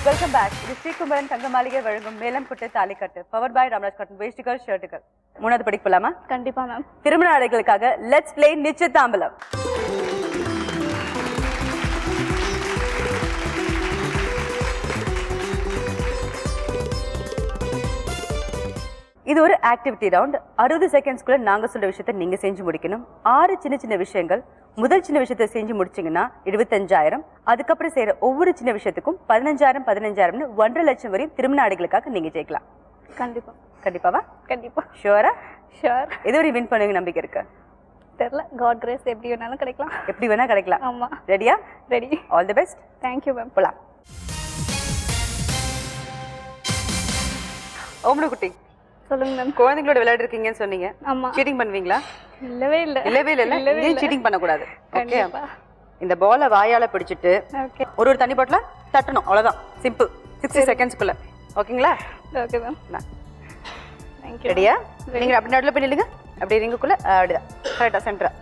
Welcome back. இது ஸ்ரீகுமரன் தங்க மாளிகை வழங்கும் மேலம் குட்டு தாலிக்கட்டு பவர் பாய் ராம்ராஜ் காட்டன் வேஷ்டிகள் ஷர்ட்டுகள். மூணாவது படிக்க போலாமா? கண்டிப்பா மேம். திருமண அழைகளுக்காக லெட்ஸ் பிளே நிச்சயதாம்பலம். இது ஒரு ஆக்டிவிட்டி ரவுண்ட். 60 செகண்ட்ஸ்க்குள்ள நாங்க சொல்ற விஷயத்தை நீங்க செஞ்சு முடிக்கணும். 6 சின்ன சின்ன விஷயங்கள். முதல் சின்ன விஷயத்தை செஞ்சு முடிச்சீங்கன்னா 25,000. அதுக்கப்புறம் செய்யற ஒவ்வொரு சின்ன விஷயத்துக்கும் 15,000 1.5 லட்சம் வரையும் திருமண ஆடைகளுக்காக நீங்க ஜெயிக்கலாம். கண்டிப்பா. கண்டிப்பாவா? கண்டிப்பா. ஷுவரா? ஷுவர். எதுவரை வின் பண்ணுவீங்க நம்பிக்கை இருக்கு? தெரியல. காட் கிரேஸ் எப்படி வேணாலும் கிடைக்கலாம். எப்படி வேணா கிடைக்கலாம். ஆமா. ரெடியா? Ready. All the best. Thank you ma'am. போலாம். ஓமன குட்டி சொல்லுங்க மேம். குழந்தைகளோட விளையாட இருக்கீங்கன்னு சொன்னீங்க. ஆமா. சீட்டிங் பண்ணுவீங்களா? இல்லவே இல்ல. இல்லவே இல்ல. நீ சீட்டிங் பண்ண கூடாது. ஓகே. கண்டிப்பா. இந்த பாலை வாயால பிடிச்சிட்டு ஓகே. ஒரு தண்ணி பாட்டில தட்டணும். அவ்வளவுதான். சிம்பிள். 60 செகண்ட்ஸ்க்குள்ள. ஓகேங்களா? Okay ma'am. Thank you. ரெடியா? நீங்க அப்படி நடுவுல போய் நில்லுங்க. அப்படி ரிங்குக்குள்ள அப்படிதான். கரெக்ட்டா சென்டரா.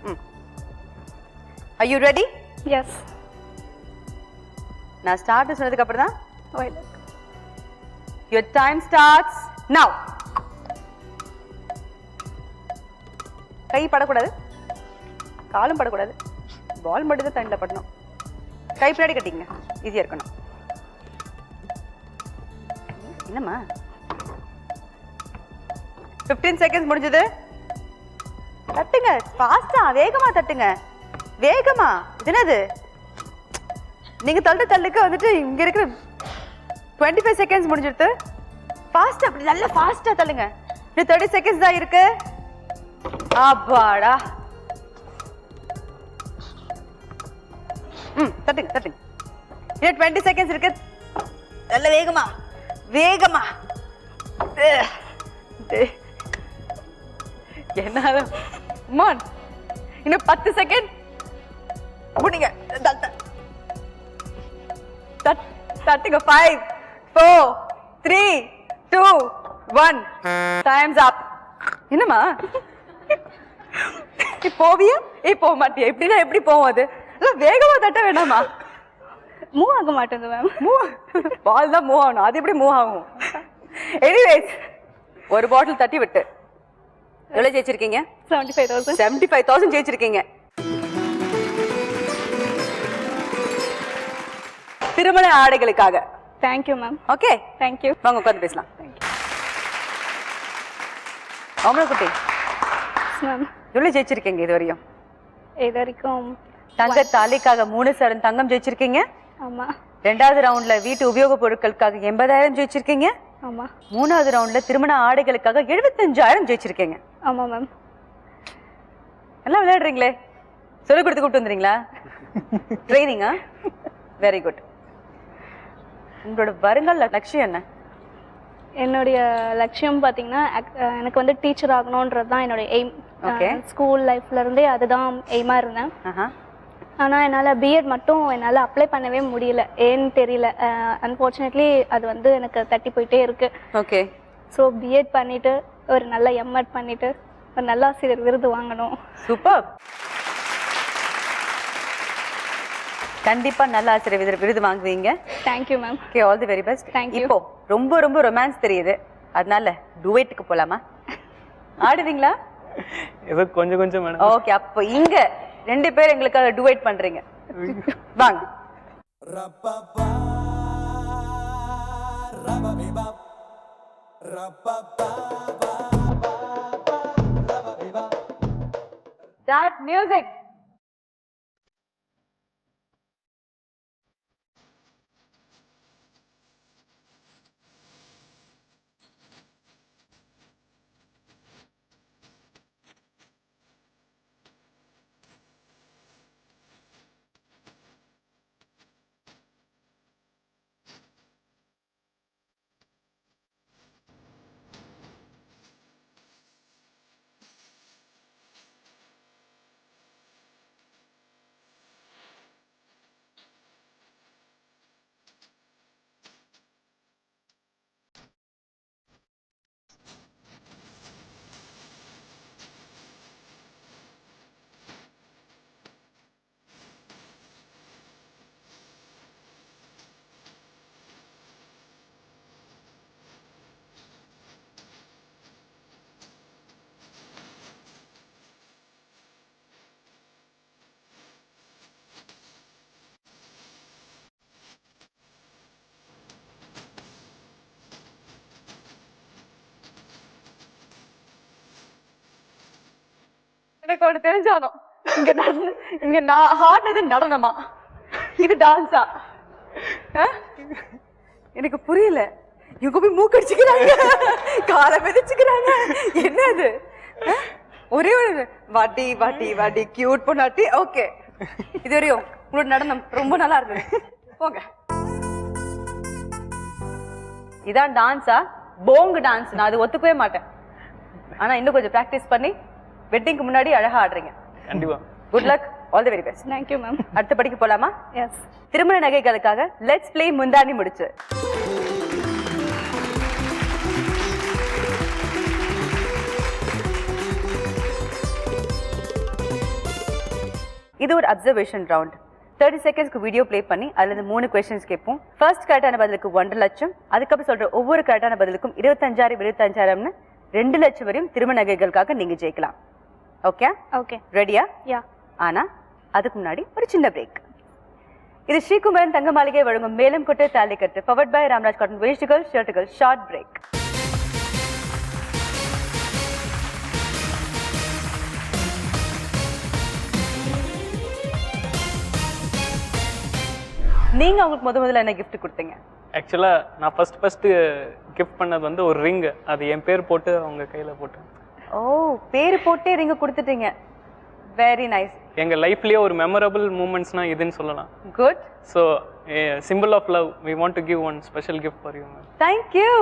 Are you ready? Yes. நான் ஸ்டார்ட் சொன்னதுக்கு அப்புறம் தான் Wait. Your time starts now. கை படக்கூடாது, காலும் படக்கூடாது, பால் மட்டும் தான் தண்ணியில் படணும். கை பின்னாடி கட்டிங்க, ஈஸியாக இருக்கணும். என்னம்மா 15 செகண்ட்ஸ் முடிஞ்சது. தட்டுங்க, ஃபாஸ்டா, வேகமா தட்டுங்க, வேகமா. இது என்னது? நீங்க தள்ளுக்கு வந்துட்டு இங்க இருக்கிற 25 செகண்ட்ஸ் முடிஞ்சிருது. ஃபாஸ்டா, அப்படி நல்லா ஃபாஸ்டா தள்ளுங்க. இன்னும் 30 செகண்ட்ஸ் தான் இருக்கு. அப்பாடா. தட்டுங்க தட்டுங்க. இன்னும் 20 செகண்ட்ஸ் இருக்கு. நல்ல வேகமா வேகமா. என்ன இன்னும் 10 செகண்ட் முடிங்க. தட்டுங்க. 5 4 3 2 1 டைம்ஸ் அப். என்னம்மா போவியா? போக மாட்டியா? எப்படின்னா எப்படி போவோம்? அது வேகமா தட்ட வேண்டாமா? மூவ் ஆக மாட்டேங்குது மேம். பால் தான் மூவ் ஆகணும். அது எப்படி மூவ் ஆகும்? எனிவேஸ், ஒரு பாட்டில் தட்டி விட்டு எவ்வளவு ஜெயிச்சிருக்கீங்க? 75,000. 75,000 ஜெயிச்சிருக்கீங்க. திருமண ஆடைகளுக்காக. Thank you ma'am. Okay, thank you. வாங்க உட்கார்ந்து பேசலாம். ஓமன குட்டி மேம், எவ்வளவு ஜெயிச்சிருக்கீங்க இது வரையும்? இது வரைக்கும் தங்க தாலிக்காக 3 சரம் தங்கம் ஜெயிச்சிருக்கீங்க. ஆமா. 2வது ரவுண்ட்ல வீட்டு உபயோக பொருட்களுக்காக 80,000 ஜெயிச்சிருக்கீங்க. ஆமா. 3வது ரவுண்ட்ல திருமண ஆடைகளுக்காக 75,000 ஜெயிச்சிருக்கீங்க. ஆமா மேம். எல்லாம் விளையாடுறீங்களே, சொல்லிக் கொடுத்து கூப்பிட்டு வந்துறீங்களா? ட்ரைனிங்கா? Very good. உங்களோட வருங்கால லட்சியம் என்ன? என்னுடைய லட்சியம் பார்த்தீங்கன்னா எனக்கு வந்து டீச்சர் ஆகணுன்றது தான் என்னுடைய எய்ம். ஸ்கூல் லைஃப்ல இருந்தே அதுதான் எய்மா இருந்தேன். ஆனால் என்னால் பிஎட் மட்டும் என்னால் அப்ளை பண்ணவே முடியல. ஏன்னு தெரியல. அன்ஃபார்ச்சுனேட்லி அது வந்து எனக்கு தட்டி போயிட்டே இருக்கு. ஓகே. ஸோ பிஎட் பண்ணிட்டு ஒரு நல்ல எம்எட் பண்ணிட்டு ஒரு நல்ல ஆசிரியர் விருது வாங்கணும். சூப்பர். கண்டிப்பா நல்ல ஆசிரியர் விருது வாங்குவீங்க. Thank you ma'am. Okay, all the very best. இப்போ ரொம்ப ரொம்ப ரொமான்ஸ் தெரியுது, அதனால டுவேட்டுக்கு போலாமா? ஆடுவீங்களா? ஏதோ கொஞ்சம் கொஞ்சம் மேடம். ஓகே, அப்போ இங்க 2 பேர் எங்களுக்காக டுவேட் பண்றீங்க. வாங்க. Start music. எனக்கு ஒண்ணு தெரிஞ்சாலும் இங்க நான் ஆடினது நடனமா இது டான்ஸா எனக்கு புரியல. இவங்க போய் மூக்கடிச்சுக்கிறாங்க, காலை மிதிச்சுக்கிறாங்க, என்ன அது? ஒரே ஒரு வாட்டி வாட்டி வாட்டி கியூட் பொண்ணாட்டி. ஓகே, இது வரையும் உங்களோட நடனம் ரொம்ப நல்லா இருந்தது. போங்க. இதான் டான்ஸா? போங்கு டான்ஸ். நான் அது ஒத்துக்கவே மாட்டேன். ஆனா இன்னும் கொஞ்சம் பிராக்டிஸ் பண்ணி வெட்டிங்க்கு முன்னாடி அழகா ஆடுறீங்க. கண்டிப்பா. Good luck, all the very best. Thank you ma'am. அடுத்த படிக்கு போலாமா? எஸ். திருமண நகைகளுக்காக லெட்ஸ் ப்ளே முந்தானி முடிச்சு. இது ஒரு அப்சர்வேஷன் ரவுண்ட். 30 செகண்ட்ஸ்க்கு வீடியோ ப்ளே பண்ணி அதுல 3 கொஸ்டின்ஸ் கேட்போம். ஃபர்ஸ்ட் கரெக்டான பதிலுக்கு 1.5 லட்சம், அதுக்கப்புறம் சொல்ற ஒவ்வொரு கரெக்டான பதிலுக்கும் 25,000 2 லட்சம் வரையும் திருமண நகைகளுக்காக நீங்க ஜெயிக்கலாம். ஓகே? ஓகே. ரெடியா? யா. ஆனா அதுக்கு முன்னாடி ஒரு சின்ன பிரேக். இது ஸ்ரீகுமரன் தங்க மாளிகை வழங்கும் மேலும் கொட்டை தாலி கட்டு பவர்ட் பை ராம்ராஜ் காட்டன் வேஷ்டிகள் ஷர்ட்டுகள். Short break. நீங்க அவங்களுக்கு முதல்ல என்ன gift கொடுத்தீங்க? ஆக்சுவலா நான் ஃபர்ஸ்ட் கிஃப்ட் பண்ணது வந்து ஒரு ரிங். அது என் பேர் போட்டு அவங்க கையில போட்டேன். ஓ, பேர் போட்டே ரிங் கொடுத்துட்டீங்க. Very nice. எங்க லைஃப்லயே ஒரு மெமரபிள் மூமெண்ட்ஸ்னா இதுன்னு சொல்லலாம். Good. So simple of love, we want to give one special gift for you. Thank you.